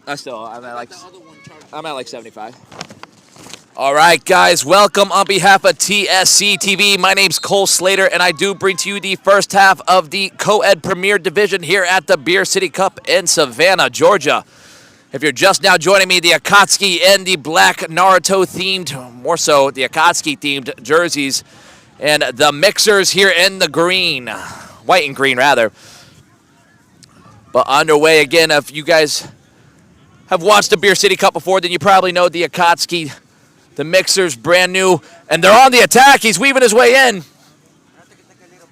I'm at like 75. All right, guys, welcome on behalf of TSC TV. My name's Cole Slater, and I do bring to you the first half of the Co-Ed Premier Division here at the Beer City Cup in Savannah, Georgia. If you're just now joining me, the AKATSUKI and the black Naruto-themed, more so the AKATSUKI-themed jerseys, and the MIXERS here in the green, white and green, rather. But underway again, if you guys have watched the Beer City Cup before, then you probably know the AKATSUKI, the MIXERS, brand new, and they're on the attack. He's weaving his way in.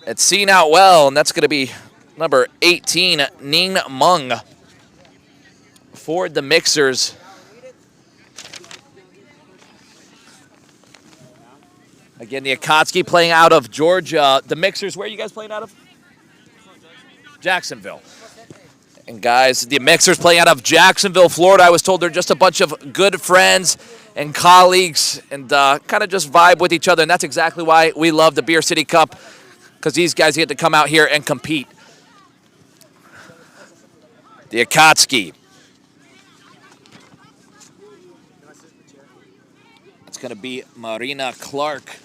It's seen out well, and that's going to be number 18, Ning Mung, for the MIXERS. Again, the AKATSUKI playing out of Georgia. The MIXERS, where are you guys playing out of? Jacksonville. And guys, the MIXERS playing out of Jacksonville, Florida. I was told they're just a bunch of good friends and colleagues and kind of just vibe with each other. And that's exactly why we love the Beer City Cup, because these guys get to come out here and compete. The AKATSUKI. It's going to be Marina Clark.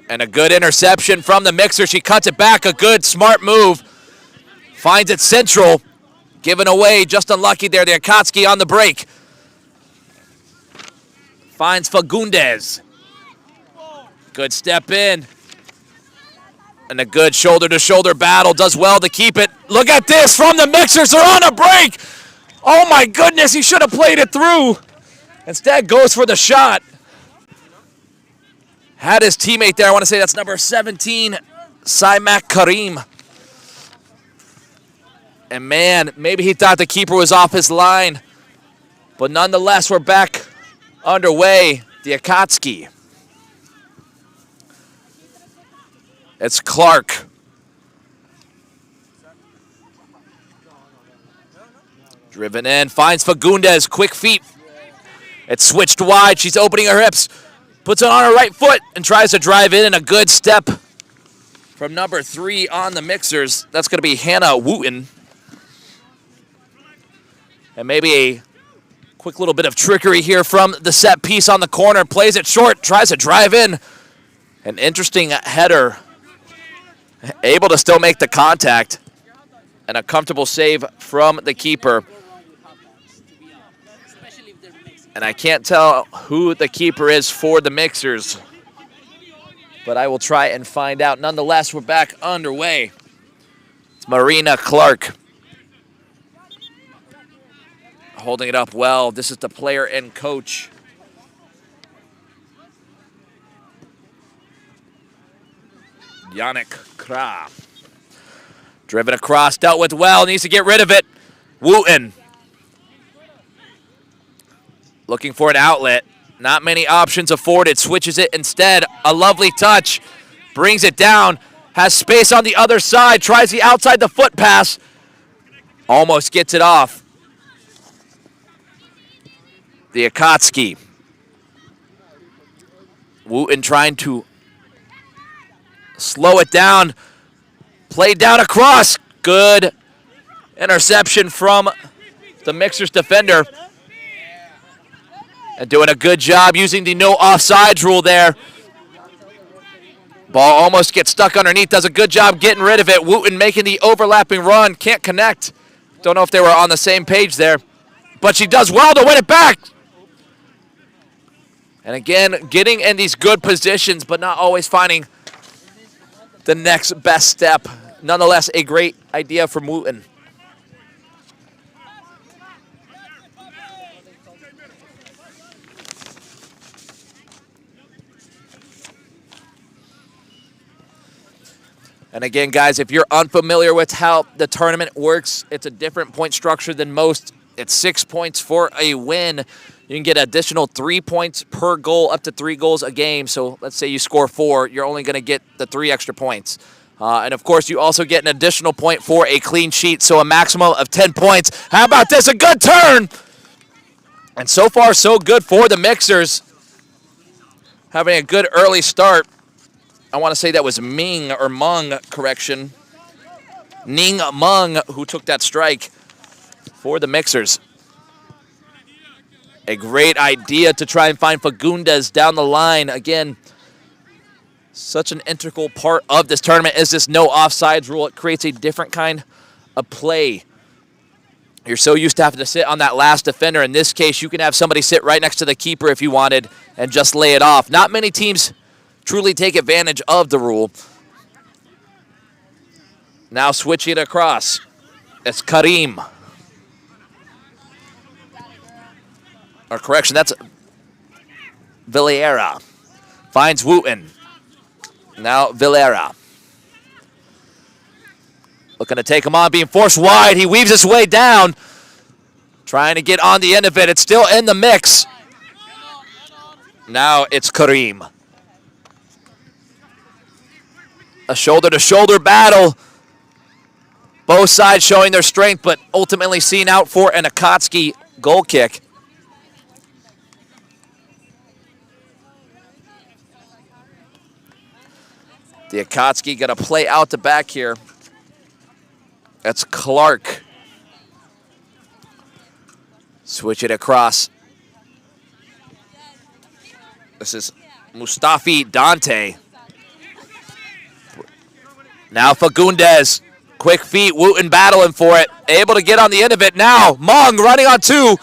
And a good interception from the MIXERS. She cuts it back. A good, smart move. Finds it central. Given away. Just unlucky there. The AKATSUKI on the break. Finds Fagundes. Good step in. And a good shoulder-to-shoulder battle. Does well to keep it. Look at this from the MIXERS. They're on a break. Oh, my goodness. He should have played it through. Instead, goes for the shot. Had his teammate there. I want to say that's number 17, Saimak Karim. And man, maybe he thought the keeper was off his line. But nonetheless, we're back underway. The AKATSUKI. It's Clark. Driven in, finds Fagundes, quick feet. It's switched wide, she's opening her hips. Puts it on her right foot and tries to drive in, and a good step from number 3 on the MIXERS. That's going to be Hannah Wooten. And maybe a quick little bit of trickery here from the set piece on the corner. Plays it short, tries to drive in. An interesting header. Able to still make the contact. And a comfortable save from the keeper. And I can't tell who the keeper is for the MIXERS, but I will try and find out. Nonetheless, we're back underway. It's Marina Clark. Holding it up well. This is the player and coach. Yannick Kra. Driven across, dealt with well, needs to get rid of it. Wooten. Looking for an outlet. Not many options afforded. Switches it instead. A lovely touch. Brings it down. Has space on the other side. Tries the outside the foot pass. Almost gets it off. The AKATSUKI. Wooten trying to slow it down. Played down across. Good interception from the MIXERS defender. And doing a good job using the no offsides rule there. Ball almost gets stuck underneath. Does a good job getting rid of it. Wooten making the overlapping run. Can't connect. Don't know if they were on the same page there. But she does well to win it back. And again, getting in these good positions, but not always finding the next best step. Nonetheless, a great idea from Wooten. And again, guys, if you're unfamiliar with how the tournament works, it's a different point structure than most. It's 6 points for a win. You can get additional 3 points per goal, up to 3 goals a game. So let's say you score 4, you're only going to get the 3 extra points. And, of course, you also get an additional point for a clean sheet, so a maximum of 10 points. How about this? A good turn! And so far, so good for the MIXERS. Having a good early start. I want to say that was Ming or Mung, correction. Ning Meng, who took that strike for the Mixers. A great idea to try and find Fagundes down the line. Again, such an integral part of this tournament is this no offsides rule. It creates a different kind of play. You're so used to having to sit on that last defender. In this case, you can have somebody sit right next to the keeper if you wanted and just lay it off. Not many teams truly take advantage of the rule. Now switching it across. It's Karim. Or correction, that's Villera. Finds Wooten. Now Villera. Looking to take him on, being forced wide. He weaves his way down. Trying to get on the end of it. It's still in the mix. Now it's Karim. A shoulder-to-shoulder battle. Both sides showing their strength, but ultimately seen out for an AKATSUKI goal kick. The AKATSUKI going to play out the back here. That's Clark. Switch it across. This is Mustafi Dante. Now Fagundes. Quick feet, Wooten battling for it. Able to get on the end of it. Now Meng running on two.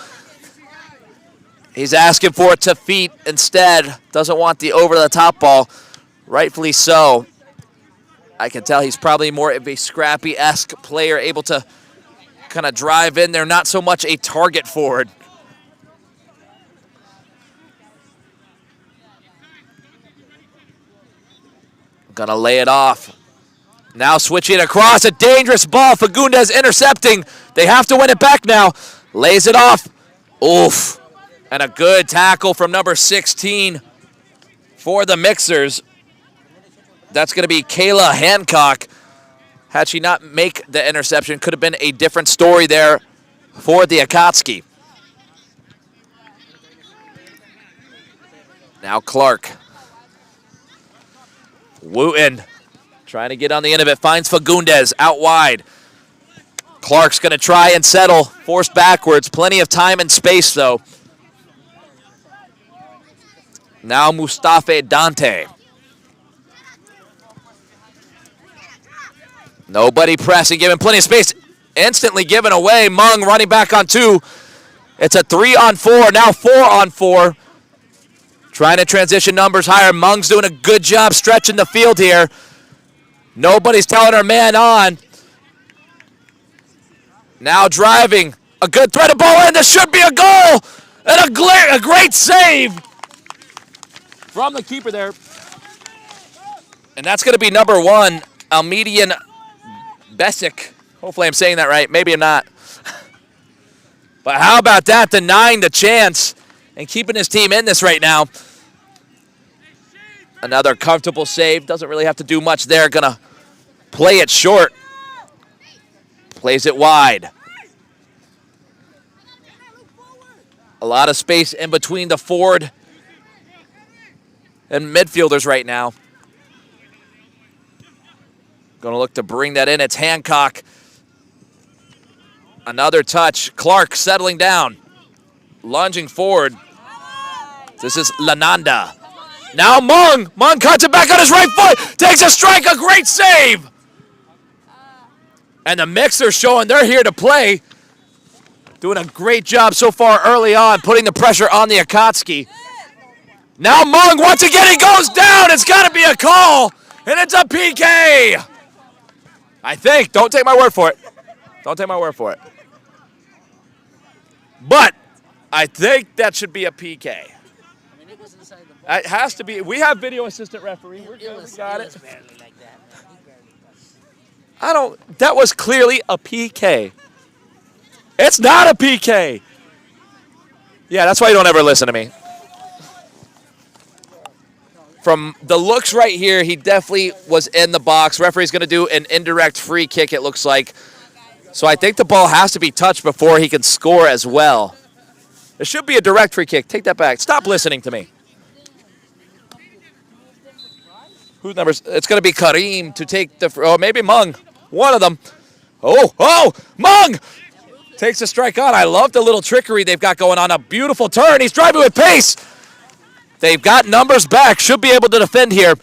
He's asking for it to feet instead. Doesn't want the over-the-top ball. Rightfully so. I can tell he's probably more of a scrappy-esque player, able to kind of drive in there, not so much a target forward. Gonna lay it off. Now switching across, a dangerous ball. Fagundes intercepting. They have to win it back now. Lays it off. Oof. And a good tackle from number 16 for the Mixers. That's going to be Kayla Hancock. Had she not make the interception, could have been a different story there for the AKATSUKI. Now Clark. Wooten trying to get on the end of it. Finds Fagundes out wide. Clark's going to try and settle. Forced backwards. Plenty of time and space, though. Now Mustafi Dante. Nobody pressing, giving plenty of space. Instantly given away. Meng running back on two. It's a 3-on-4, now 4-on-4. Trying to transition numbers higher. Meng's doing a good job stretching the field here. Nobody's telling her man on. Now driving. A good thread of ball in. This should be a goal. And a great save from the keeper there. And that's going to be number 1, Almedian Besic. Hopefully I'm saying that right. Maybe I'm not. But how about that, denying the chance and keeping his team in this right now. Another comfortable save. Doesn't really have to do much there. Gonna play it short. Plays it wide. A lot of space in between the forward and midfielders right now. Gonna look to bring that in. It's Hancock. Another touch. Clark settling down. Lunging forward. This is Lananda. Now Meng. Meng cuts it back on his right foot. Takes a strike. A great save. And the Mixers showing they're here to play. Doing a great job so far early on, putting the pressure on the AKATSUKI. Now Meng, once again, he goes down. It's got to be a call. And it's a PK. I think. Don't take my word for it. Don't take my word for it. But I think that should be a PK. It has to be. We have video assistant referee. We're good. We got it. That was clearly a PK. It's not a PK. Yeah, that's why you don't ever listen to me. From the looks right here, he definitely was in the box. Referee's going to do an indirect free kick, it looks like. So I think the ball has to be touched before he can score as well. It should be a direct free kick. Take that back. Stop listening to me. Whose numbers? It's going to be Karim to take the... Oh, maybe Meng. One of them. Oh, Mung takes a strike on. I love the little trickery they've got going on. A beautiful turn. He's driving with pace. They've got numbers back. Should be able to defend here.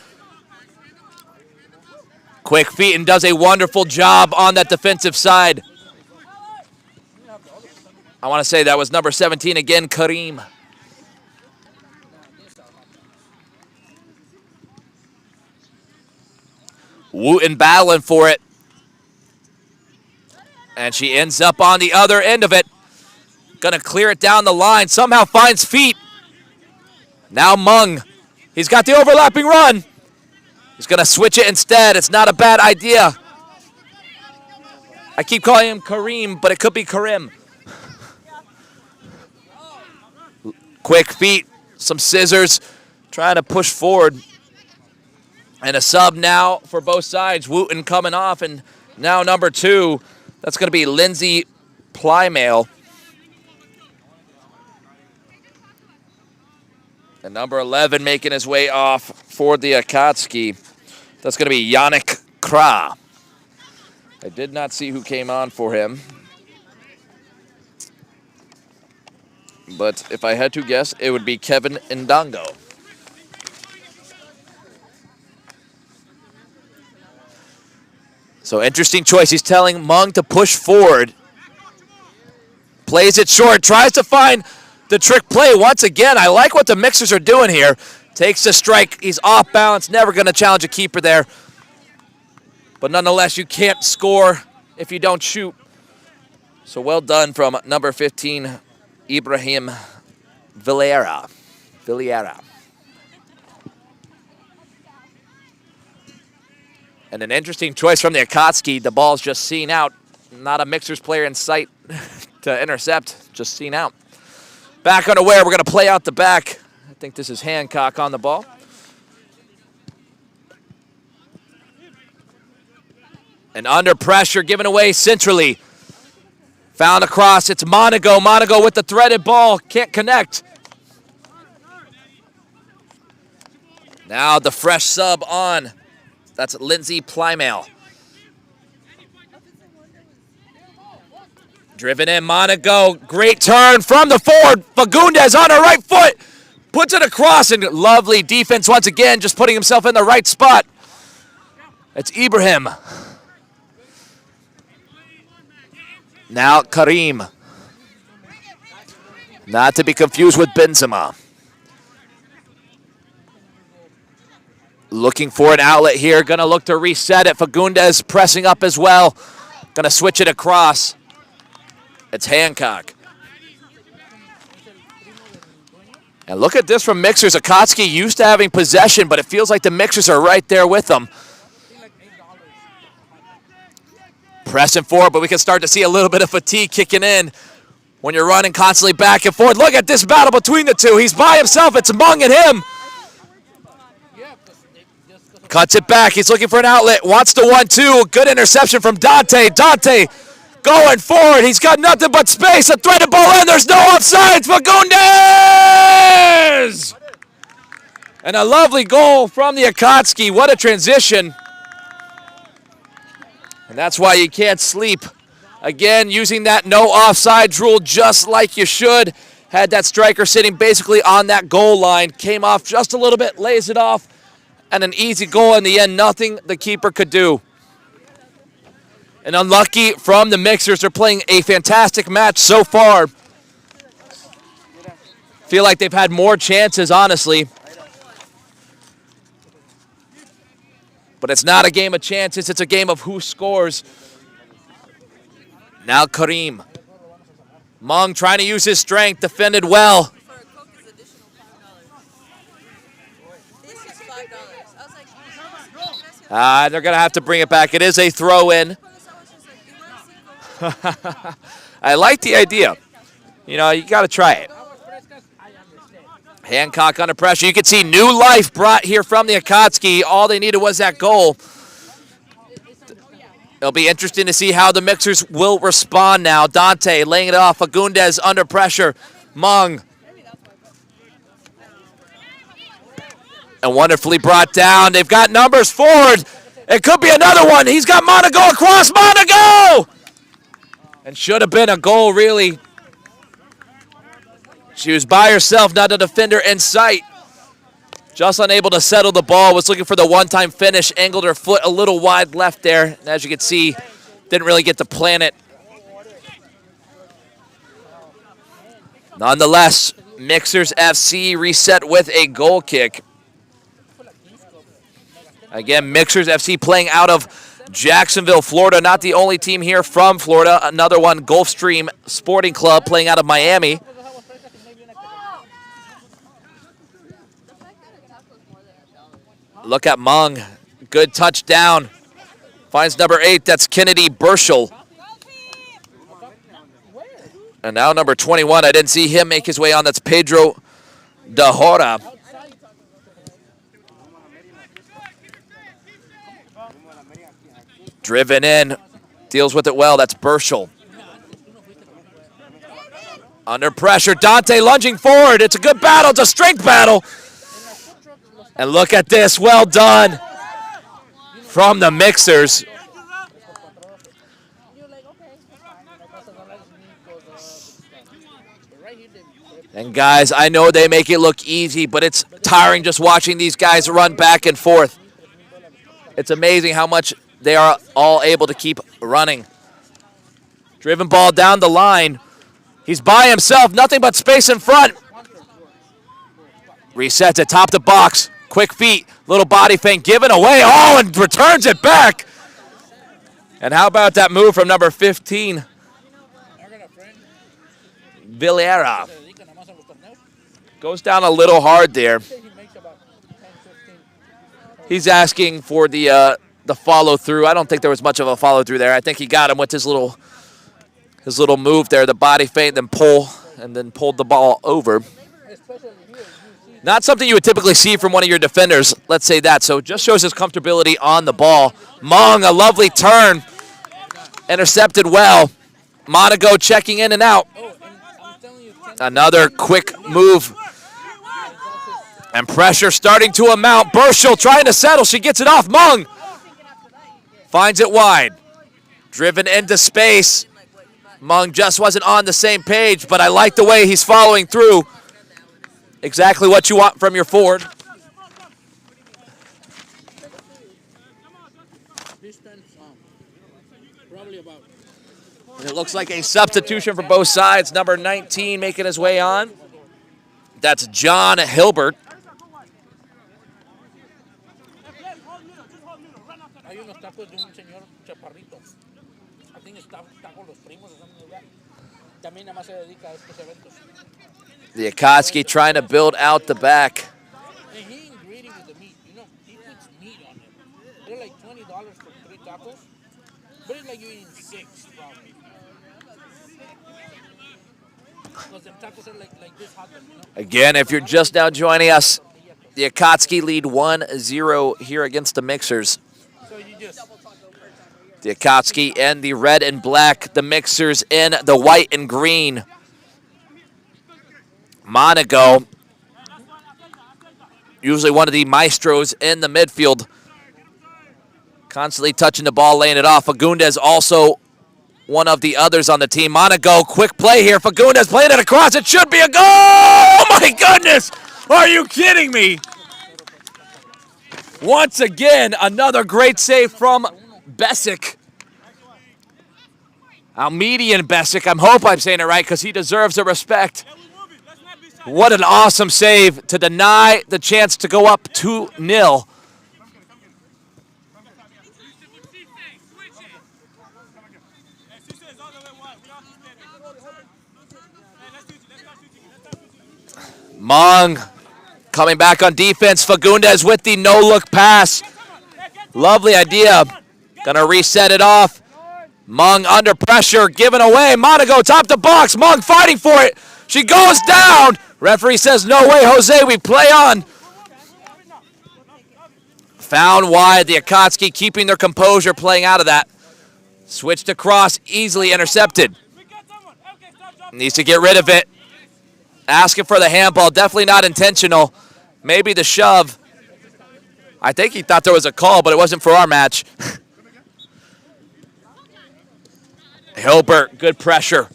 Quick feet and does a wonderful job on that defensive side. I want to say that was number 17 again, Kareem. Wooten battling for it. And she ends up on the other end of it. Gonna clear it down the line. Somehow finds feet. Now Mung. He's got the overlapping run. He's gonna switch it instead. It's not a bad idea. I keep calling him Kareem, but it could be Karim. Quick feet, some scissors, trying to push forward. And a sub now for both sides. Wooten coming off, and now number 2. That's going to be Lindsay Plymail. And number 11 making his way off for the AKATSUKI. That's going to be Yannick Kra. I did not see who came on for him. But if I had to guess, it would be Kevin Ndongo. So interesting choice. He's telling Mung to push forward. Plays it short. Tries to find the trick play once again. I like what the Mixers are doing here. Takes the strike. He's off balance. Never going to challenge a keeper there. But nonetheless, you can't score if you don't shoot. So well done from number 15, Ibrahim Villera. And an interesting choice from the AKATSUKI. The ball's just seen out. Not a Mixers player in sight to intercept. Just seen out. Back unaware. We're going to play out the back. I think this is Hancock on the ball. And under pressure, given away centrally. Found across. It's Monago. Monago with the threaded ball. Can't connect. Now the fresh sub on. That's Lindsay Plymail. Driven in, Monago. Great turn from the forward. Fagundes on her right foot. Puts it across, and lovely defense once again, just putting himself in the right spot. It's Ibrahim. Now Karim. Not to be confused with Benzema. Looking for an outlet here. Going to look to reset it. Fagundes pressing up as well. Going to switch it across. It's Hancock. And look at this from Mixers. AKATSUKI used to having possession, but it feels like the Mixers are right there with them. Pressing forward, but we can start to see a little bit of fatigue kicking in when you're running constantly back and forth. Look at this battle between the two. He's by himself. It's Mung and him. Cuts it back. He's looking for an outlet. Wants the 1-2. Good interception from Dante. Dante going forward. He's got nothing but space. A threaded ball in. There's no offsides. Fagundes! And a lovely goal from the AKATSUKI. What a transition. And that's why you can't sleep. Again, using that no offsides rule just like you should. Had that striker sitting basically on that goal line. Came off just a little bit. Lays it off. And an easy goal in the end. Nothing the keeper could do. And unlucky from the Mixers. They're playing a fantastic match so far. Feel like they've had more chances, honestly. But it's not a game of chances. It's a game of who scores. Now Karim. Mung trying to use his strength. Defended well. They're going to have to bring it back. It is a throw-in. I like the idea. You know, you got to try it. Hancock under pressure. You can see new life brought here from the AKATSUKI. All they needed was that goal. It'll be interesting to see how the Mixers will respond now. Dante laying it off. Fagundes under pressure. Mung. And wonderfully brought down. They've got numbers forward. It could be another one. He's got Monaco across. Monaco! And should have been a goal, really. She was by herself, not a defender in sight. Just unable to settle the ball. Was looking for the one-time finish. Angled her foot a little wide left there. And as you can see, didn't really get to plan it. Nonetheless, Mixers FC reset with a goal kick. Again, Mixers FC playing out of Jacksonville, Florida. Not the only team here from Florida. Another one, Gulfstream Sporting Club, playing out of Miami. Look at Mung. Good touchdown. Finds number 8. That's Kennedy Burschel. And now number 21. I didn't see him make his way on. That's Pedro De Hora. Driven in. Deals with it well. That's Burschel. Under pressure. Dante lunging forward. It's a good battle. It's a strength battle. And look at this. Well done from the Mixers. And guys, I know they make it look easy, but it's tiring just watching these guys run back and forth. It's amazing how much they are all able to keep running. Driven ball down the line. He's by himself, nothing but space in front. Resets it, top the box. Quick feet, little body feint, given away. Oh, and returns it back. And how about that move from number 15? Villera. Goes down a little hard there. He's asking for the follow through. I don't think there was much of a follow through there. I think he got him with his little move there, the body feint, then pulled the ball over. Not something you would typically see from one of your defenders, let's say that. So just shows his comfortability on the ball. Mung, a lovely turn. Intercepted well. Monaco checking in and out. Another quick move. And pressure starting to amount. Burschel trying to settle. She gets it off. Mung finds it wide. Driven into space. Mung just wasn't on the same page, but I like the way he's following through. Exactly what you want from your forward. And it looks like a substitution for both sides. Number 19 making his way on. That's John Hilbert. The AKATSUKI trying to build out the back. And he ain't greedy with the meat. You know, he puts meat on it. They're like $20 for 3 tacos. But it's like you're eating 6, probably. Because them tacos are like this hot, you know? Again, if you're just now joining us, the AKATSUKI lead 1-0 here against the Mixers. So you just... The AKATSUKI in the red and black. The Mixers in the white and green. Monaco, usually one of the maestros in the midfield. Constantly touching the ball, laying it off. Fagundes also one of the others on the team. Monaco, quick play here. Fagundes playing it across. It should be a goal! Oh my goodness! Are you kidding me? Once again, another great save from Besic. Almedian Besic. I hope I'm saying it right because he deserves the respect. What an awesome save to deny the chance to go up 2-0. Mung coming back on defense. Fagundes with the no-look pass. Lovely idea. Gonna reset it off. Mung under pressure, given away. Monaco top the box. Mung fighting for it. She goes down. Referee says, no way, Jose, we play on. Found wide. The AKATSUKI keeping their composure, playing out of that. Switched across, easily intercepted. Needs to get rid of it. Asking for the handball, definitely not intentional. Maybe the shove. I think he thought there was a call, but it wasn't for our match. Hilbert, good pressure.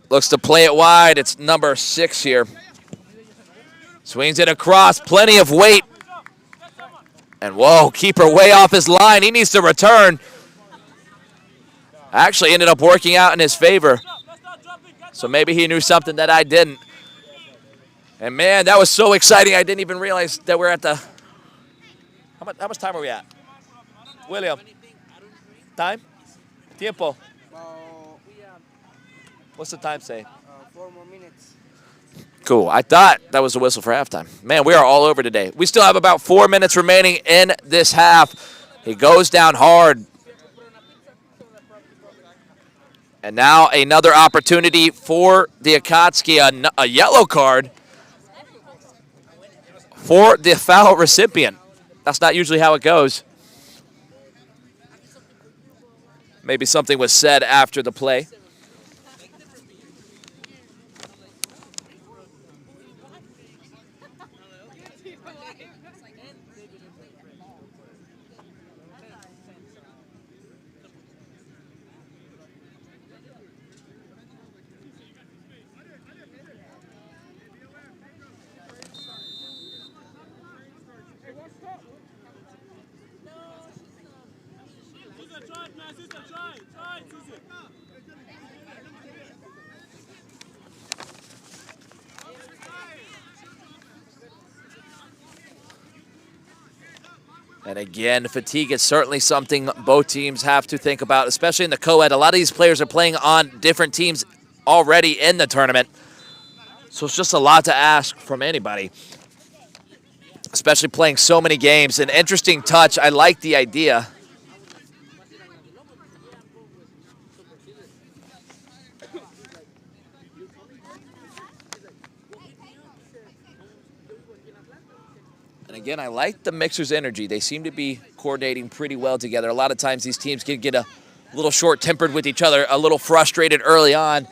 Looks to play it wide. It's number 6 here. Swings it across, plenty of weight. And whoa, keeper way off his line. He needs to return. Actually ended up working out in his favor. So maybe he knew something that I didn't. And man, that was so exciting. I didn't even realize that we're at the... How much time are we at? William? Time? Tiempo. What's the time say? 4 more minutes. Cool. I thought that was the whistle for halftime. Man, we are all over today. We still have about 4 minutes remaining in this half. He goes down hard. And now another opportunity for the AKATSUKI, a yellow card for the foul recipient. That's not usually how it goes. Maybe something was said after the play. And again, fatigue is certainly something both teams have to think about, especially in the co-ed. A lot of these players are playing on different teams already in the tournament. So it's just a lot to ask from anybody, especially playing so many games. An interesting touch. I like the idea. And again, I like the Mixers' energy. They seem to be coordinating pretty well together. A lot of times these teams can get a little short-tempered with each other, a little frustrated early on.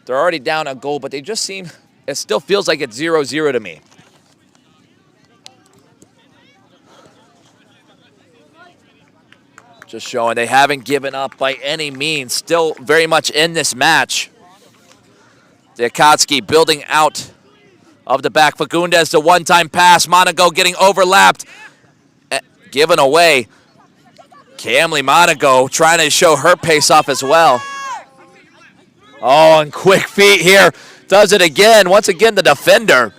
They're already down a goal, but they just seem, it still feels like it's 0-0 to me. Just showing they haven't given up by any means. Still very much in this match. The AKATSUKI building out of the back. Fagundes, the one-time pass. Monaco getting overlapped. Given away. Camley Monaco trying to show her pace off as well. Oh, and quick feet here. Does it again. Once again, the defender.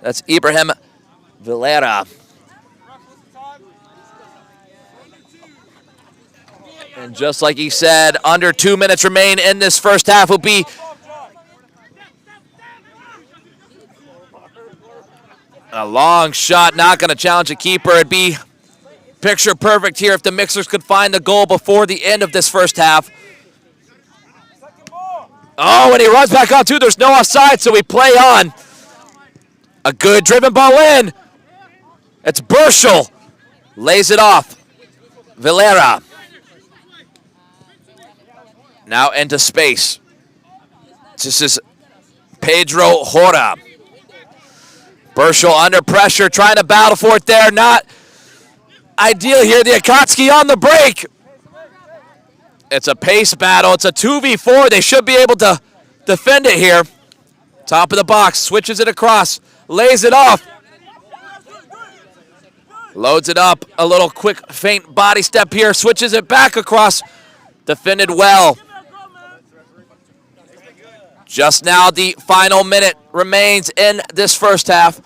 That's Ibrahim Vilera. And just like he said, under 2 minutes remain in this first half will be a long shot, not going to challenge a keeper. It'd be picture perfect here if the Mixers could find the goal before the end of this first half. Oh, and he runs back on too. There's no offside, so we play on. A good driven ball in. It's Burschel. Lays it off. Vilera. Now into space. This is Pedro Hora. Burschel under pressure, trying to battle for it there. Not ideal here. The AKATSUKI on the break. It's a pace battle. It's a 2v4. They should be able to defend it here. Top of the box. Switches it across. Lays it off. Loads it up. A little quick, faint body step here. Switches it back across. Defended well. Just now, the final minute remains in this first half.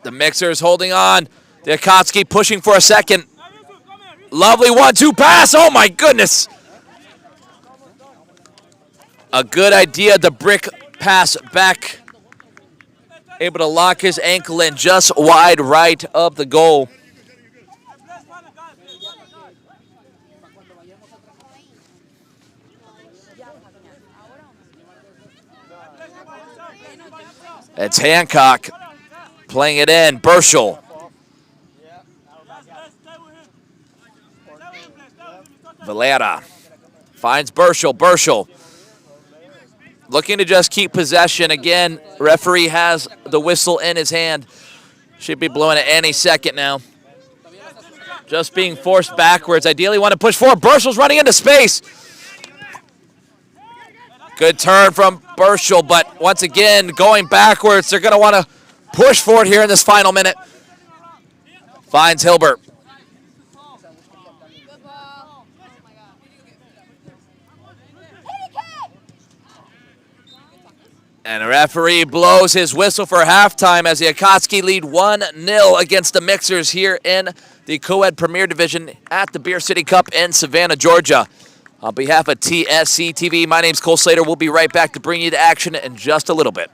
The Mixers holding on. The AKATSUKI pushing for a second. Lovely 1-2 pass. Oh, my goodness. A good idea. The brick pass back. Able to lock his ankle in just wide right of the goal. It's Hancock playing it in. Burschel. Valera finds Burschel. Burschel looking to just keep possession. Again, referee has the whistle in his hand. Should be blowing it any second now. Just being forced backwards. Ideally want to push forward. Burschel's running into space. Good turn from Burschel, but once again, going backwards. They're going to want to push forward here in this final minute. Finds Hilbert. And the referee blows his whistle for halftime as the AKATSUKI lead 1-0 against the Mixers here in the Co-Ed Premier Division at the Beer City Cup in Savannah, Georgia. On behalf of TSC TV, my name's Cole Slater. We'll be right back to bring you to action in just a little bit.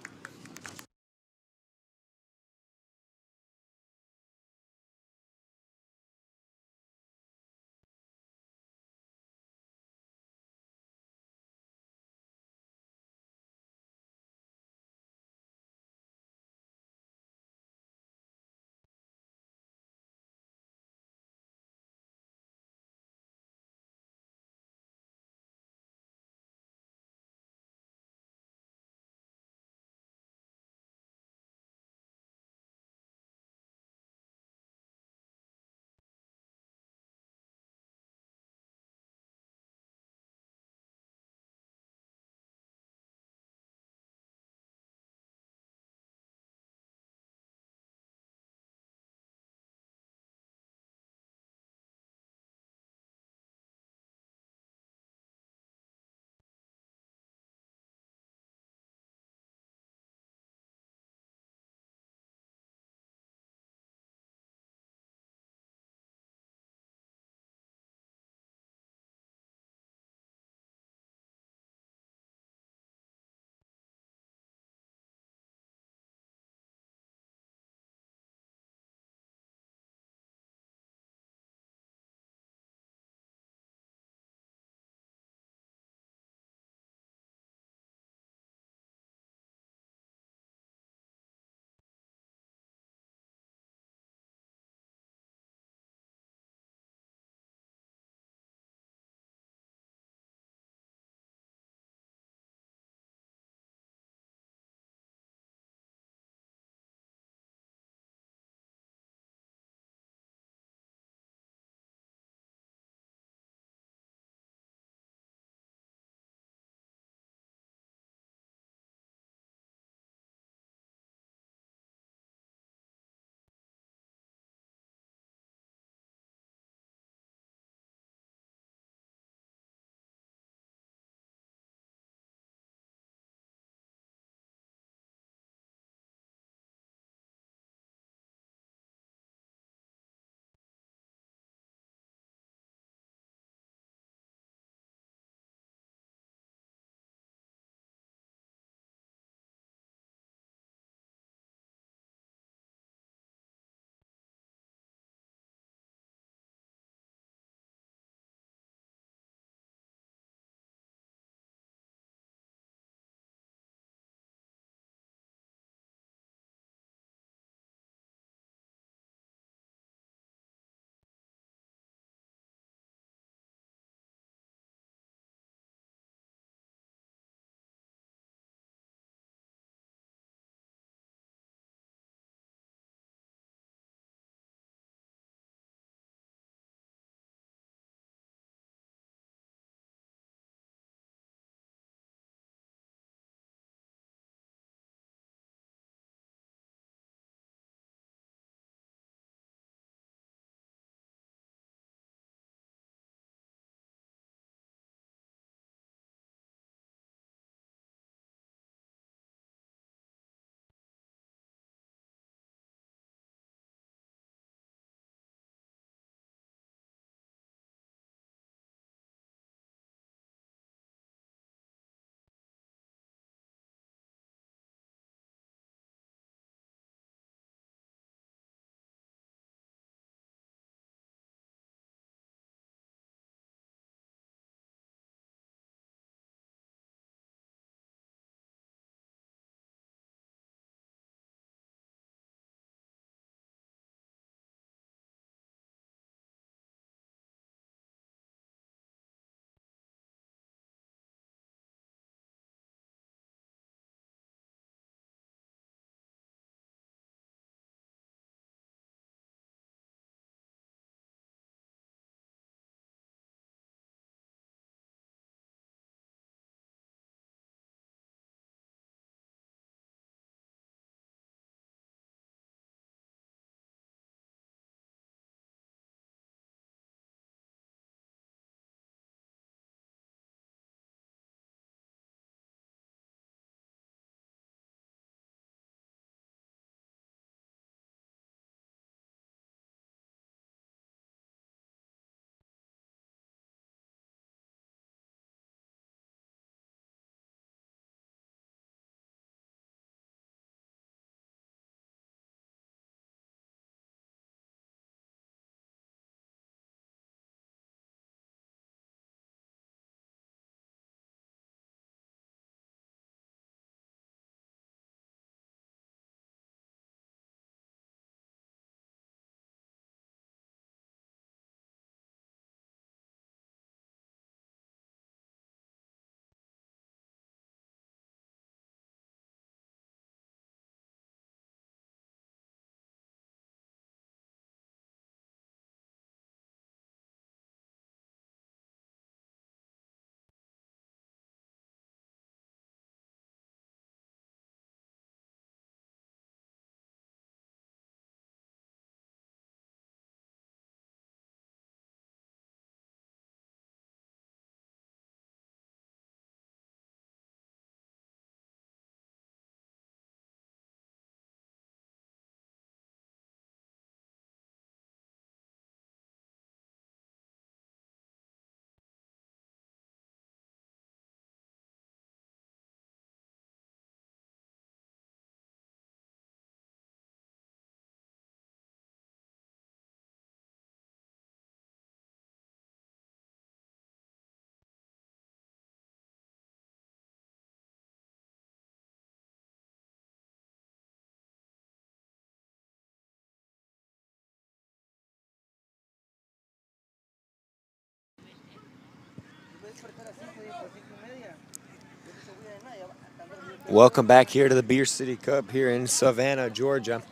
Welcome back here to the Beer City Cup here in Savannah, Georgia.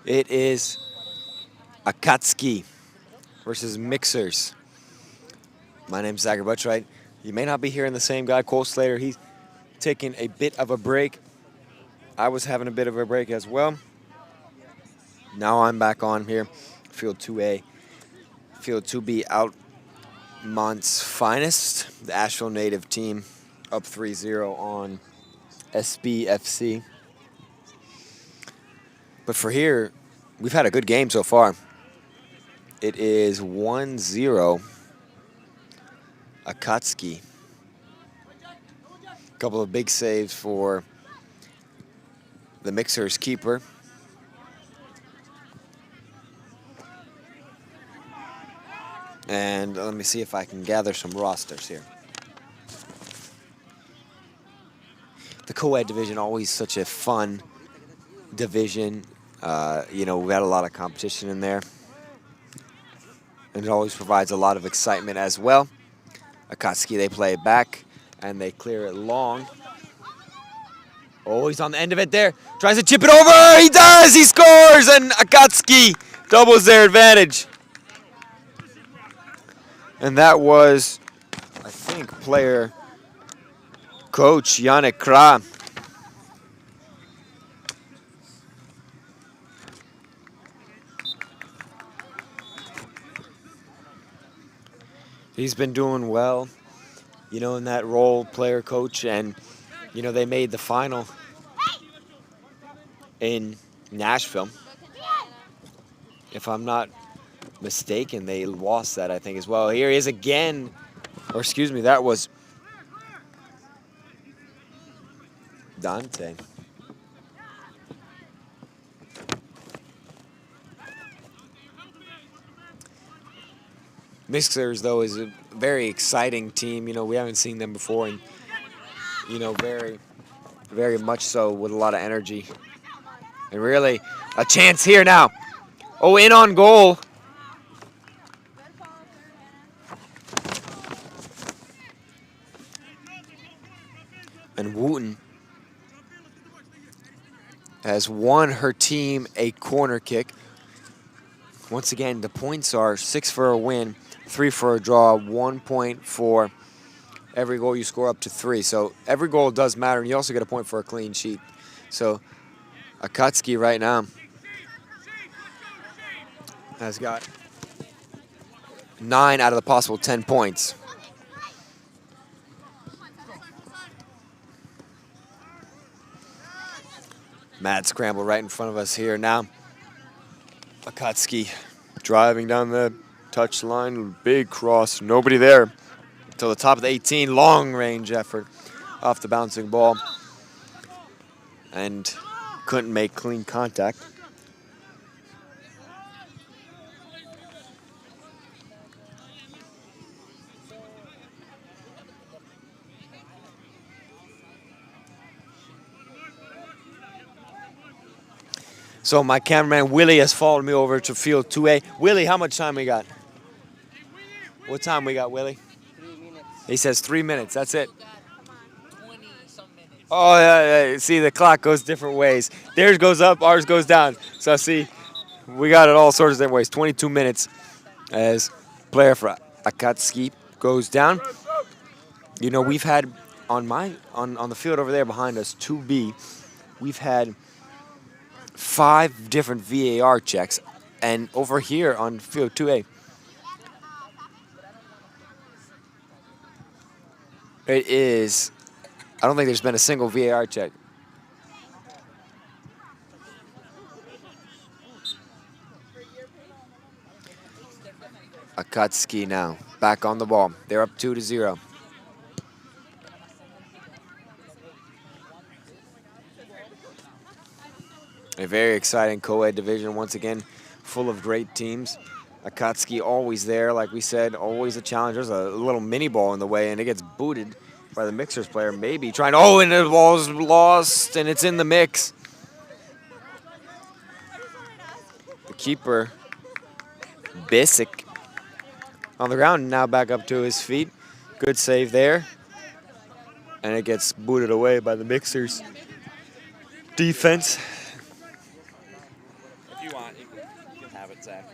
It is AKATSUKI versus MIXERS. My name's Zachary Butchright. You may not be hearing the same guy, Cole Slater. He's taking a bit of a break. I was having a bit of a break as well. Now I'm back on here, Field 2A. Field 2B out Mont's finest, the Asheville native team, up 3-0 on SBFC. But for here, we've had a good game so far. It is 1-0 AKATSUKI. A couple of big saves for the MIXERS keeper. And let me see if I can gather some rosters here. The co-ed division, always such a fun division. You know, we've had a lot of competition in there. And it always provides a lot of excitement as well. AKATSUKI, they play it back, and they clear it long. Oh, he's on the end of it there. Tries to chip it over. He does. He scores, and AKATSUKI doubles their advantage. And that was, I think, player coach Yannick Kra. He's been doing well, you know, in that role, player coach, and, you know, they made the final in Nashville. If I'm not mistaken, they lost that, I think, as well. Here he is again, or excuse me, that was Dante. MIXERS, though, is a very exciting team. You know, we haven't seen them before, and, you know, very, very much so, with a lot of energy. And really, a chance here now. Oh, in on goal. And Wooten has won her team a corner kick. Once again, the points are 6 for a win, 3 for a draw, 1 point for every goal you score up to 3. So every goal does matter, and you also get a point for a clean sheet. So AKATSUKI right now has got 9 out of the possible 10 points. Mad scramble right in front of us here now. AKATSUKI driving down the touch line, big cross, nobody there until the top of the 18. Long range effort off the bouncing ball, and couldn't make clean contact. So my cameraman Willie has followed me over to field 2A. Willie, how much time we got? What time we got, Willie? 3 minutes. He says 3 minutes. That's it. 20-some minutes. Oh, yeah. See, the clock goes different ways. Theirs goes up, ours goes down. So see, we got it all sorts of different ways. 22 minutes as player for AKATSUKI goes down. You know, we've had on the field over there behind us, 2B, we've had 5 different VAR checks, and over here on field 2A, it is, I don't think there's been a single VAR check. AKATSUKI now back on the ball. They're up 2-0. A very exciting co-ed division, once again, full of great teams. AKATSUKI always there, like we said, always a challenge. There's a little mini ball in the way, and it gets booted by the MIXERS player, maybe trying to, oh, and the ball's lost, and it's in the mix. The keeper, Bisic, on the ground, now back up to his feet. Good save there. And it gets booted away by the Mixers defense. If you want, you can have it, Zach.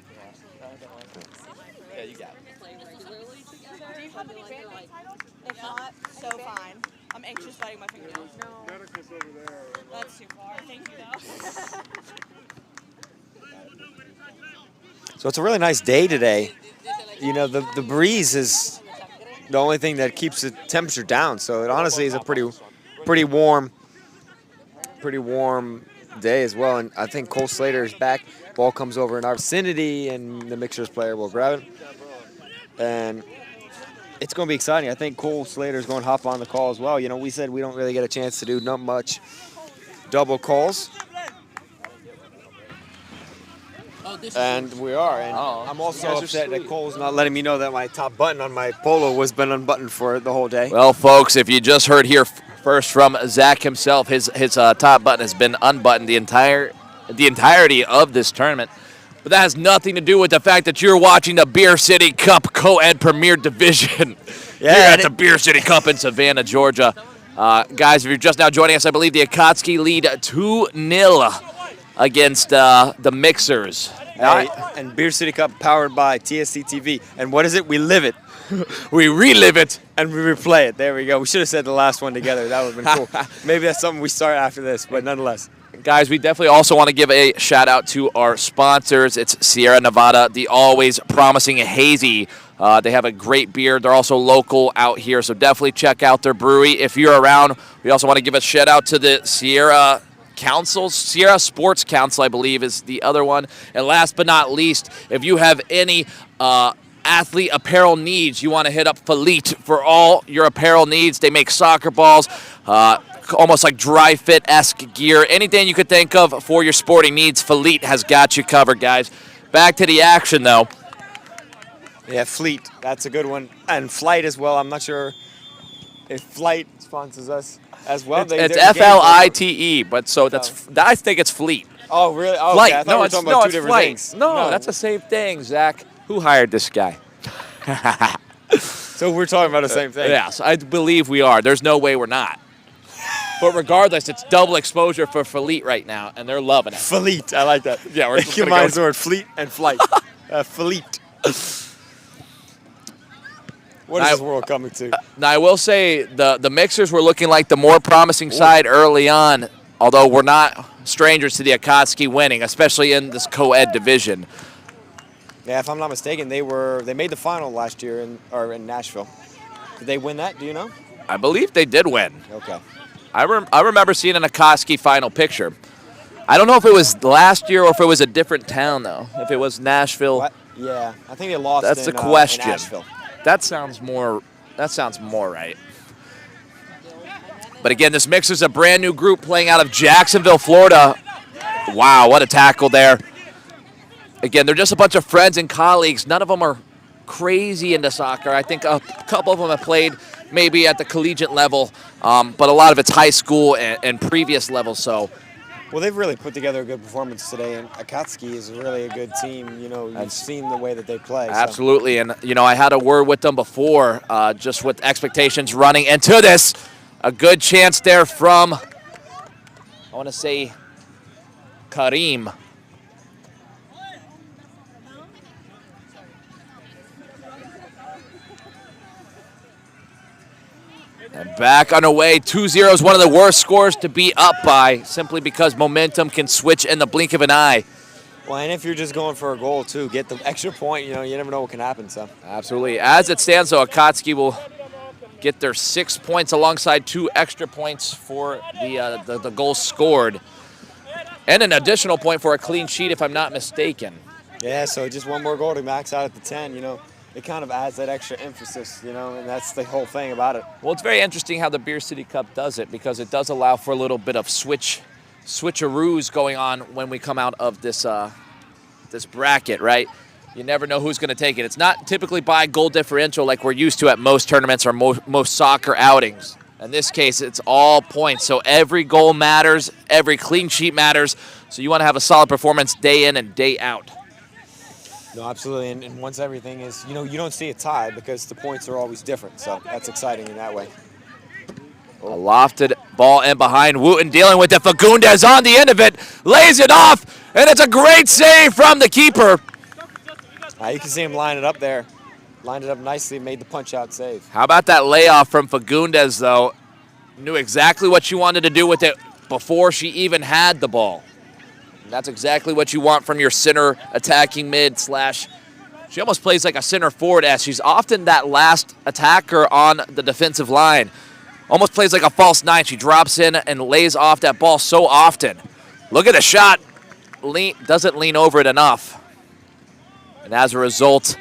Yeah, you got it. Do you have any band titles? If not, so fine. I'm anxious biting my fingernails. No. Medical's over there. That's too far. Thank you, though. So it's a really nice day today. You know, the breeze is the only thing that keeps the temperature down. So it honestly is a pretty warm day as well. And I think Cole Slater is back. Ball comes over in our vicinity, and the Mixers player will grab it. And it's going to be exciting. I think Cole Slater is going to hop on the call as well. You know, we said we don't really get a chance to do not much double calls. And we are. And I'm also upset that Cole's not letting me know that my top button on my polo was been unbuttoned for the whole day. Well, folks, if you just heard here first from Zach himself, his top button has been unbuttoned the entirety of this tournament. But that has nothing to do with the fact that you're watching the Beer City Cup Co-Ed Premier Division here at the Beer City Cup in Savannah, Georgia. Guys, if you're just now joining us, I believe the AKATSUKI lead 2-0 against the Mixers. And Beer City Cup powered by TSC TV. And what is it? We live it. We relive it. And we replay it. There we go. We should have said the last one together. That would have been cool. Maybe that's something we start after this, but nonetheless. Guys, we definitely also want to give a shout out to our sponsors. It's Sierra Nevada, the always promising hazy. They have a great beer. They're also local out here, so definitely check out their brewery if you're around. We also want to give a shout out to the Sierra Sports Council, I believe, is the other one. And last but not least, if you have any athlete apparel needs, you want to hit up Felite for all your apparel needs. They make soccer balls, almost like dry fit-esque gear. Anything you could think of for your sporting needs, Felite has got you covered, guys. Back to the action, though. Yeah, Fleet, that's a good one. And Flight as well. I'm not sure if Flight sponsors us as well. It's F-L-I-T-E, but so I think it's Fleet. Oh, really? Oh, Flight. okay. I thought we were talking about two different things. No, that's the same thing, Zach. Who hired this guy? So we're talking about the same thing. Yes, I believe we are. There's no way we're not. But regardless, it's double exposure for Felite right now, and they're loving it. Felite, I like that. Yeah, we're just combine the word Fleet and Flight. Felite. What is this world coming to? Now, I will say the Mixers were looking like the more promising side early on, although we're not strangers to the AKATSUKI winning, especially in this co-ed division. Yeah, if I'm not mistaken, they made the final last year in Nashville. Did they win that? Do you know? I believe they did win. Okay. I remember seeing an AKATSUKI final picture. I don't know if it was last year or if it was a different town, though. If it was Nashville. What? Yeah, I think they lost. That's the question. In Nashville. That sounds more right. But again, this Mixer's a brand new group playing out of Jacksonville, Florida. Wow, what a tackle there. Again, they're just a bunch of friends and colleagues. None of them are crazy into soccer. I think a couple of them have played maybe at the collegiate level, but a lot of it's high school and previous levels. So, well, they've really put together a good performance today, and AKATSUKI is really a good team. You know, you've seen the way that they play. Absolutely, and you know, I had a word with them before, just with expectations running into this. A good chance there from, I want to say, Kareem. And back on the way, 2-0 is one of the worst scores to be up by, simply because momentum can switch in the blink of an eye. Well, and if you're just going for a goal, too, get the extra point, you know, you never know what can happen. So absolutely. As it stands, though, AKATSUKI will get their 6 points alongside 2 extra points for the goal scored. And an additional point for a clean sheet, if I'm not mistaken. Yeah, so just one more goal to max out at the 10, you know. It kind of adds that extra emphasis, you know, and that's the whole thing about it. Well, it's very interesting how the Beer City Cup does it, because it does allow for a little bit of switcheroos going on when we come out of this this bracket, right? You never know who's going to take it. It's not typically by goal differential like we're used to at most tournaments or most soccer outings. In this case, it's all points. So every goal matters, every clean sheet matters. So you want to have a solid performance day in and day out. No, absolutely. And once everything is, you don't see a tie because the points are always different. So that's exciting in that way. A lofted ball in behind. Wooten dealing with it. Fagundes on the end of it. Lays it off. And it's a great save from the keeper. You can see him line it up there. Lined it up nicely, made the punch-out save. How about that layoff from Fagundes, though? Knew exactly what she wanted to do with it before she even had the ball. And that's exactly what you want from your center attacking mid slash. She almost plays like a center forward as she's often that last attacker on the defensive line. Almost plays like a false nine. She drops in and lays off that ball so often. Look at the shot. Doesn't lean over it enough. And as a result,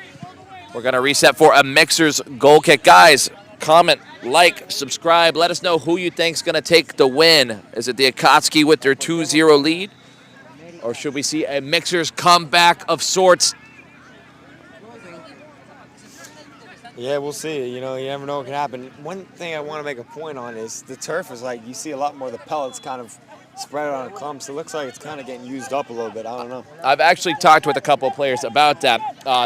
we're going to reset for a MIXERS goal kick. Guys, comment, like, subscribe. Let us know who you think is going to take the win. Is it the AKATSUKI with their 2-0 lead? Or should we see a MIXERS comeback of sorts? Yeah, we'll see. You never know what can happen. One thing I want to make a point on is the turf is like, you see a lot more of the pellets kind of spread on a clump, so it looks like it's kind of getting used up a little bit. I don't know. I've actually talked with a couple of players about that.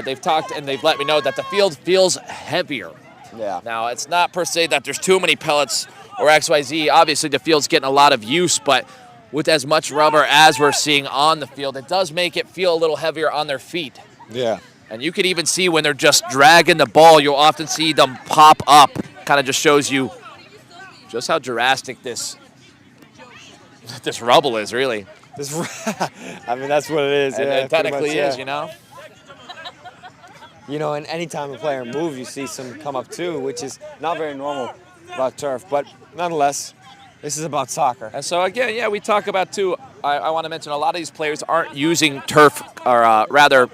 They've talked and they've let me know that the field feels heavier. Yeah. Now, it's not per se that there's too many pellets or XYZ. Obviously, the field's getting a lot of use, but with as much rubber as we're seeing on the field, it does make it feel a little heavier on their feet. Yeah. And you can even see when they're just dragging the ball, you'll often see them pop up. Kind of just shows you just how drastic this rubble is, really. I mean, that's what it is. And yeah, it technically much, yeah. is, you know? And anytime a player moves, you see some come up too, which is not very normal about turf. But nonetheless, this is about soccer. And so, again, yeah, we talk about, too, I want to mention a lot of these players aren't using turf, or rather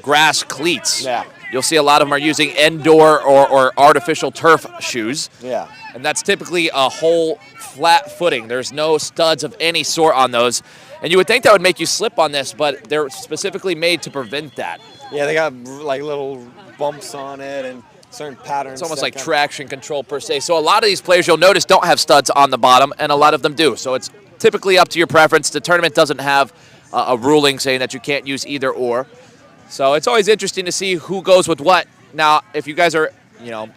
grass cleats. Yeah. You'll see a lot of them are using indoor or artificial turf shoes. Yeah. And that's typically a whole flat footing. There's no studs of any sort on those. And you would think that would make you slip on this, but they're specifically made to prevent that. Yeah, they got like little bumps on it and certain patterns. It's almost like traction control per se. So a lot of these players you'll notice don't have studs on the bottom, and a lot of them do. So it's typically up to your preference. The tournament doesn't have a ruling saying that you can't use either or. So it's always interesting to see who goes with what. Now, if you guys are,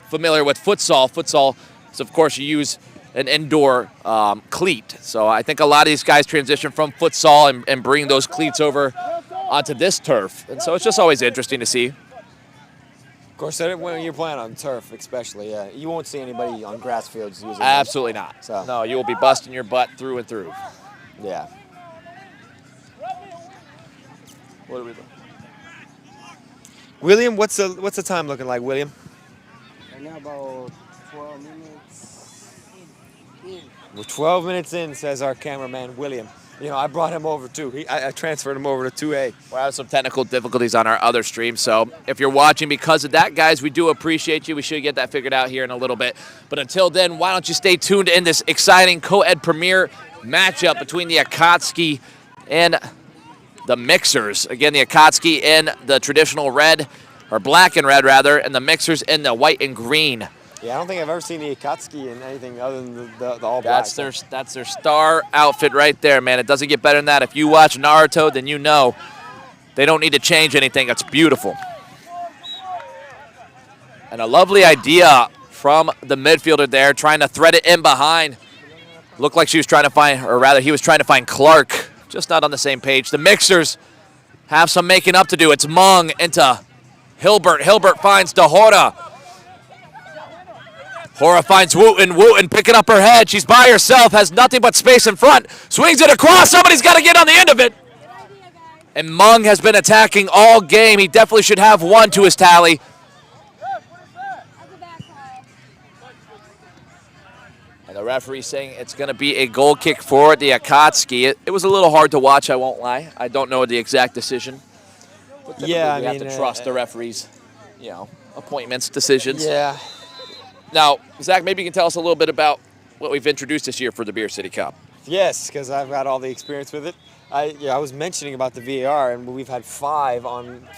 familiar with futsal is, of course, you use an indoor cleat. So I think a lot of these guys transition from futsal and bring those cleats over onto this turf. And so it's just always interesting to see. Of course, when you're playing on turf, especially, yeah, you won't see anybody on grass fields using Absolutely not. So. No, you will be busting your butt through and through. Yeah. What are we doing? William, what's the time looking like, William? Right now about 12 minutes in. We're 12 minutes in, says our cameraman, William. I brought him over, too. I transferred him over to 2A. We're having some technical difficulties on our other stream, so if you're watching because of that, guys, we do appreciate you. We should get that figured out here in a little bit. But until then, why don't you stay tuned in this exciting co-ed premier matchup between the AKATSUKI and the MIXERS. Again, the AKATSUKI in the traditional red, or black and red, rather, and the MIXERS in the white and green. Yeah, I don't think I've ever seen the AKATSUKI in anything other than the all black. That's their star outfit right there, man. It doesn't get better than that. If you watch Naruto, then you know they don't need to change anything. It's beautiful. And a lovely idea from the midfielder there, trying to thread it in behind. Looked like she was trying to find, or rather he was trying to find Clark. Just not on the same page. The MIXERS have some making up to do. It's Mung into Hilbert. Hilbert finds DeHora. Hora finds Wooten. Wooten picking up her head. She's by herself, has nothing but space in front. Swings it across. Somebody's got to get on the end of it. And Mung has been attacking all game. He definitely should have one to his tally. And the referee saying it's going to be a goal kick for the AKATSUKI. It was a little hard to watch, I won't lie. I don't know the exact decision. But yeah, we have to trust the referees, appointments, decisions. Yeah. Now, Zach, maybe you can tell us a little bit about what we've introduced this year for the Beer City Cup. Yes, because I've got all the experience with it. I was mentioning about the VAR, and we've had 5 on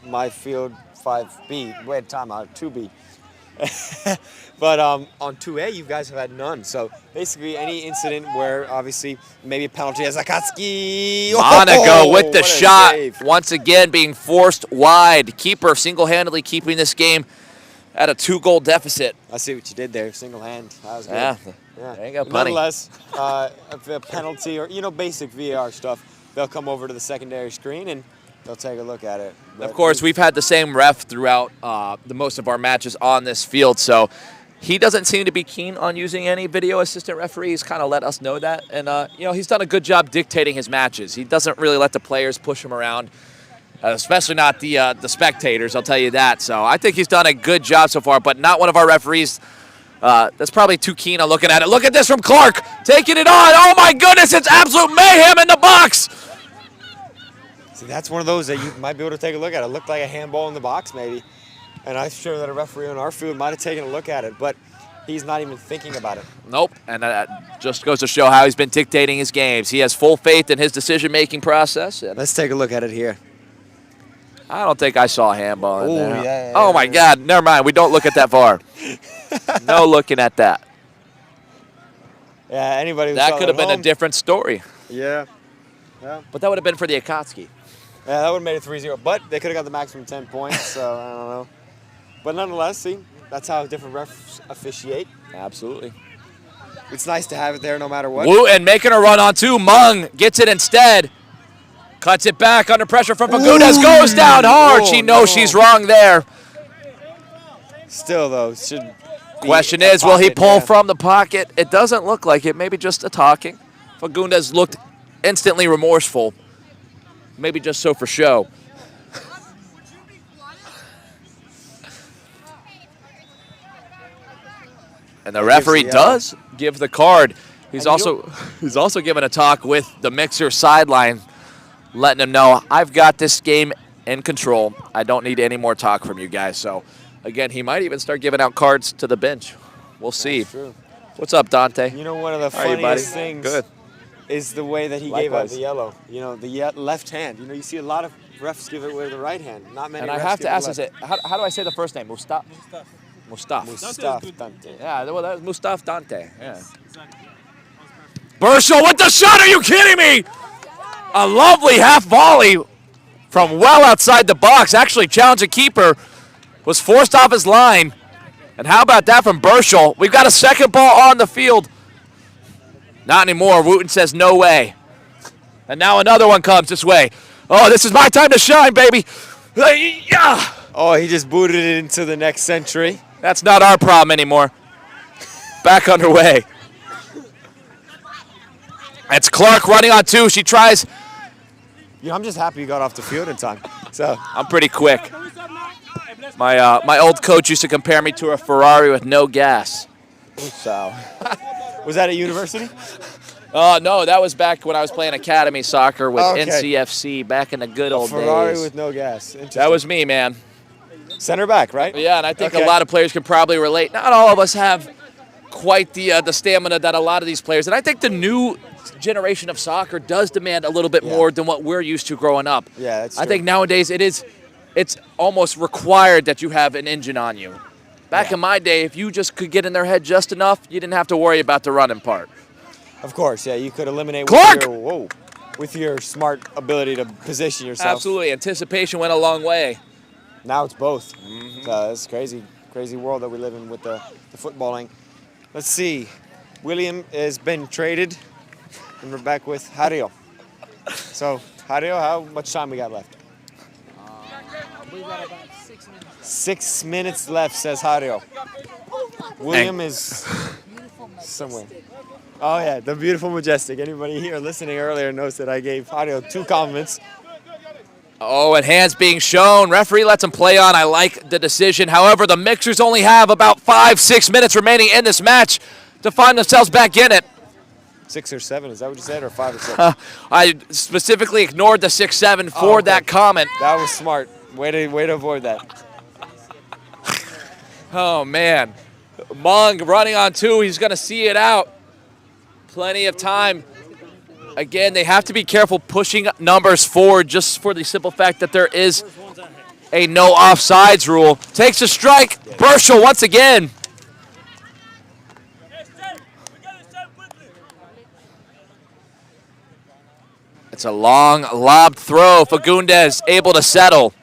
my field 5B. We had timeout 2B. But on 2A, you guys have had none. So basically, any incident where obviously maybe a penalty as AKATSUKI. Monaco with the What a shot. save. Once again being forced wide. Keeper single-handedly keeping this game at a 2-goal deficit. I see what you did there, single hand. That was good. Yeah, Yeah. there you go, plenty. Nonetheless, if a penalty or basic VAR stuff, they'll come over to the secondary screen and they'll take a look at it. But Of course, we've had the same ref throughout the most of our matches on this field, so he doesn't seem to be keen on using any video assistant referees. Kind of let us know that, and he's done a good job dictating his matches. He doesn't really let the players push him around, especially not the spectators. I'll tell you that. So I think he's done a good job so far, but not one of our referees that's probably too keen on looking at it. Look at this from Clark, taking it on. Oh my goodness, it's absolute mayhem in the box. See, that's one of those that you might be able to take a look at. It looked like a handball in the box maybe. And I'm sure that a referee on our field might have taken a look at it, but he's not even thinking about it. Nope, and that just goes to show how he's been dictating his games. He has full faith in his decision-making process. And Let's take a look at it here. I don't think I saw a handball in Ooh, there. yeah, Oh, my God. Never mind. We don't look at that far. No looking at that. Yeah, anybody who That saw could have been at a different story. Yeah. Yeah. But that would have been for the AKATSUKI. Yeah, that would have made it 3-0. But they could have got the maximum 10 points, so I don't know. But nonetheless, see, that's how different refs officiate. Absolutely. It's nice to have it there no matter what. Wooten making a run on 2. Mung gets it instead. Cuts it back under pressure from Fagundes. Goes down hard. Oh, She knows no. she's wrong there. Still, though, should be Question a is, will he pocket, pull yeah. from the pocket? It doesn't look like it. Maybe just a talking. Fagundes looked instantly remorseful. Maybe just so for show. And the referee the, does give the card. He's And also given a talk with the mixer sideline, letting him know, I've got this game in control. I don't need any more talk from you guys. So, again, he might even start giving out cards to the bench. We'll see. That's true. What's up, Dante? You know, one of the How are you, buddy? funniest things Good. is the way that he gave out Likewise. the yellow. You know, the left hand. You know, you see a lot of refs give it with the right hand. Not many And refs I have give to ask, it is it how do I say the first name? Mustaf? Mustaf Dante. Yeah, well, that was Mustaf Dante. Yeah. Burschel with the shot. Are you kidding me? A lovely half volley from well outside the box. Actually challenged a keeper. Was forced off his line. And how about that from Burschel? We've got a second ball on the field. Not anymore. Wooten says no way. And now another one comes this way. Oh, this is my time to shine, baby. Yeah. Oh, he just booted it into the next century. That's not our problem anymore. Back underway. It's Clark running on 2. She tries. You know, I'm just happy you got off the field in time. So I'm pretty quick. My old coach used to compare me to a Ferrari with no gas. So. was that at university? No, that was back when I was playing academy soccer with Okay. NCFC back in the good old Ferrari days. with no gas. Interesting. That was me, man. Center back, right? Yeah, and I think Okay. a lot of players can probably relate. Not all of us have quite the stamina that a lot of these players. And I think the new generation of soccer does demand a little bit more than what we're used to growing up. Yeah, that's I true. think nowadays it's almost required that you have an engine on you. Back in my day, if you just could get in their head just enough, you didn't have to worry about the running part. Of course, yeah. You could eliminate Clark! with your smart ability to position yourself. Absolutely. Anticipation went a long way. Now it's both. So it's crazy world that we live in with the footballing. Let's see. William has been traded, and we're back with Hario. So, Hario, how much time we got left? We got about 6 minutes. 6 minutes left, says Hario. William is somewhere. Oh, yeah, the beautiful Majestic. Anybody here listening earlier knows that I gave Hario 2 compliments. Oh, and hands being shown. Referee lets him play on. I like the decision. However, the Mixers only have about 5-6 minutes remaining in this match to find themselves back in it. 6 or 7, is that what you said, or 5 or 6? I specifically ignored the 6-7 for Oh, okay. that comment. That was smart. Way to avoid that. Oh, man. Mung running on 2. He's going to see it out. Plenty of time. Again, they have to be careful pushing numbers forward just for the simple fact that there is a no offsides rule. Takes a strike. Burschel once again. It's a long lob throw. Fagundes able to settle.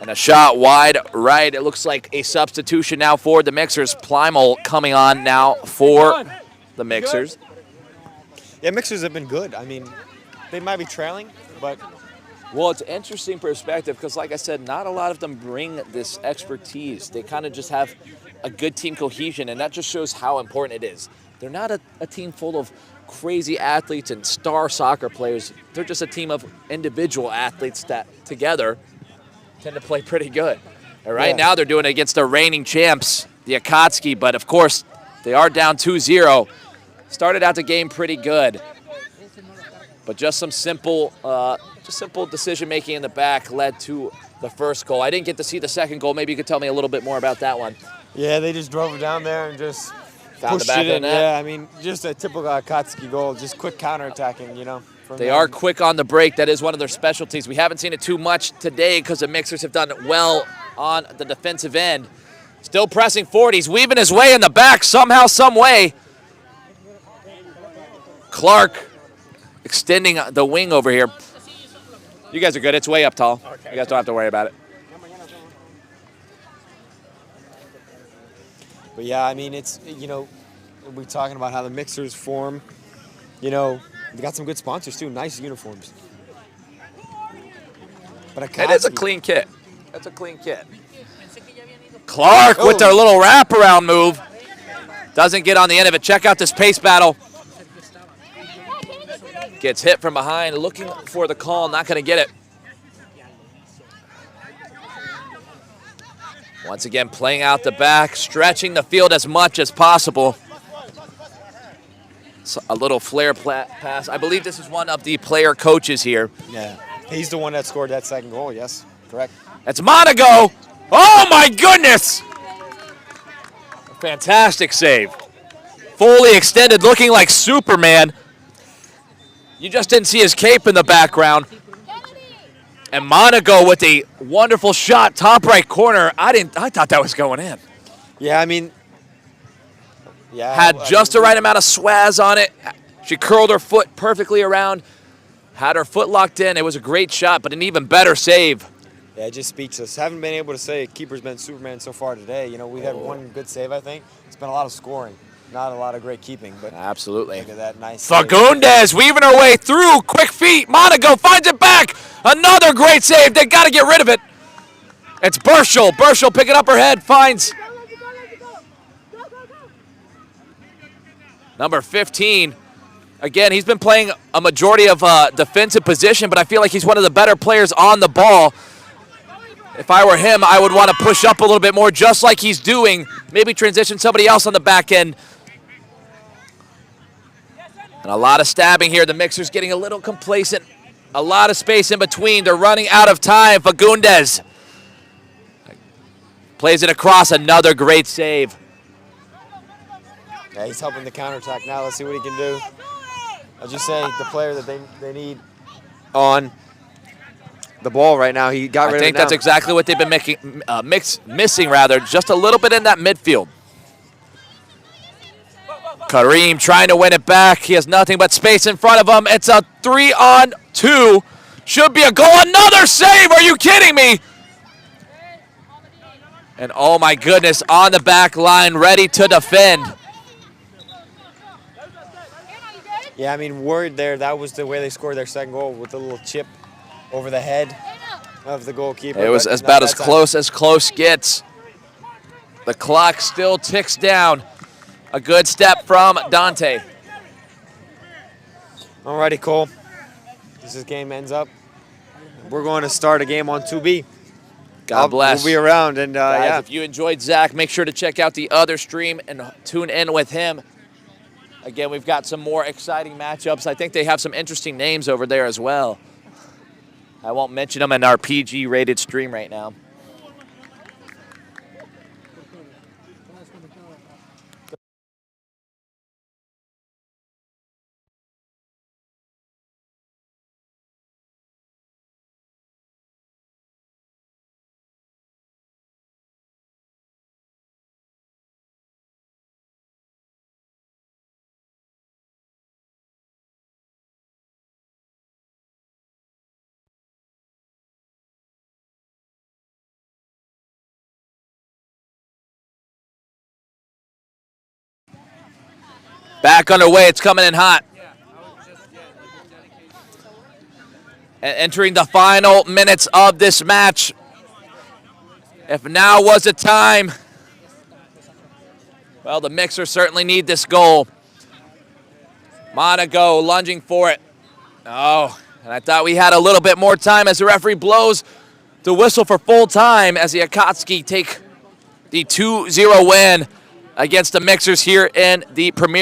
And a shot wide right. It looks like a substitution now for the Mixers. Plymel coming on now for the Mixers. Yeah, Mixers have been good. I mean, they might be trailing, but... Well, it's an interesting perspective because, like I said, not a lot of them bring this expertise. They kind of just have a good team cohesion, and that just shows how important it is. They're not a team full of crazy athletes and star soccer players. They're just a team of individual athletes that together tend to play pretty good. And right now they're doing it against the reigning champs, the AKATSUKI, but of course they are down 2-0. Started out the game pretty good, but just some simple decision-making in the back led to the first goal. I didn't get to see the second goal. Maybe you could tell me a little bit more about that one. Yeah, they just drove it down there and just Found pushed the back it of in. the net. Yeah, I mean, just a typical AKATSUKI goal, just quick counterattacking, you know. They are quick on the break. That is one of their specialties. We haven't seen it too much today because the Mixers have done well on the defensive end. Still pressing forward. He's weaving his way in the back somehow, some way. Clark extending the wing over here. You guys are good. It's way up tall. You guys don't have to worry about it. But yeah, I mean, it's, you know, we're talking about how the Mixers form. You know, they got some good sponsors too. Nice uniforms. But It is a clean kit. That's a clean kit. Clark with their little wraparound move. Doesn't get on the end of it. Check out this pace battle. Gets hit from behind, looking for the call, not going to get it. Once again, playing out the back, stretching the field as much as possible. So a little flare pass. I believe this is one of the player coaches here. Yeah, he's the one that scored that second goal, yes, correct. That's Monaco. Oh, my goodness. Fantastic save. Fully extended, looking like Superman. You just didn't see his cape in the background. And Monaco with a wonderful shot, top right corner. I thought that was going in. Yeah, I mean, yeah. Had just the right amount of swaz on it. She curled her foot perfectly around, had her foot locked in. It was a great shot, but an even better save. Yeah, just speechless. Haven't been able to say keeper's been Superman so far today. You know, we had one good save, I think. It's been a lot of scoring, not a lot of great keeping. But absolutely. Look at that nice Fagundes weaving her way through. Quick feet. Monaco finds it back. Another great save. They got to get rid of it. It's Burschel. Burschel picking up her head. Finds number 15. Again, he's been playing a majority of defensive position, but I feel like he's one of the better players on the ball. If I were him, I would want to push up a little bit more, just like he's doing. Maybe transition somebody else on the back end. And a lot of stabbing here. The Mixers getting a little complacent. A lot of space in between. They're running out of time. Fagundes plays it across. Another great save. Yeah, he's helping the counterattack now. Let's see what he can do. I'll just say the player that they need on the ball right now. He got rid of it. I think that's exactly what they've been missing, just a little bit in that midfield. Kareem trying to win it back. He has nothing but space in front of him. It's a 3-on-2. Should be a goal. Another save. Are you kidding me? And oh my goodness, on the back line, ready to defend. Yeah, I mean, worried there. That was the way they scored their second goal, with a little chip over the head of the goalkeeper. It was about as close gets. The clock still ticks down. A good step from Dante. Alrighty, Cole. This game ends up. We're going to start a game on 2B. God bless. We'll be around. And guys, if you enjoyed Zach, make sure to check out the other stream and tune in with him. Again, we've got some more exciting matchups. I think they have some interesting names over there as well. I won't mention them in our PG-rated stream right now. Back underway, it's coming in hot. And entering the final minutes of this match. If now was a time, well, the Mixers certainly need this goal. Monaco lunging for it. Oh, and I thought we had a little bit more time as the referee blows the whistle for full time as the AKATSUKI take the 2-0 win against the Mixers here in the Premier.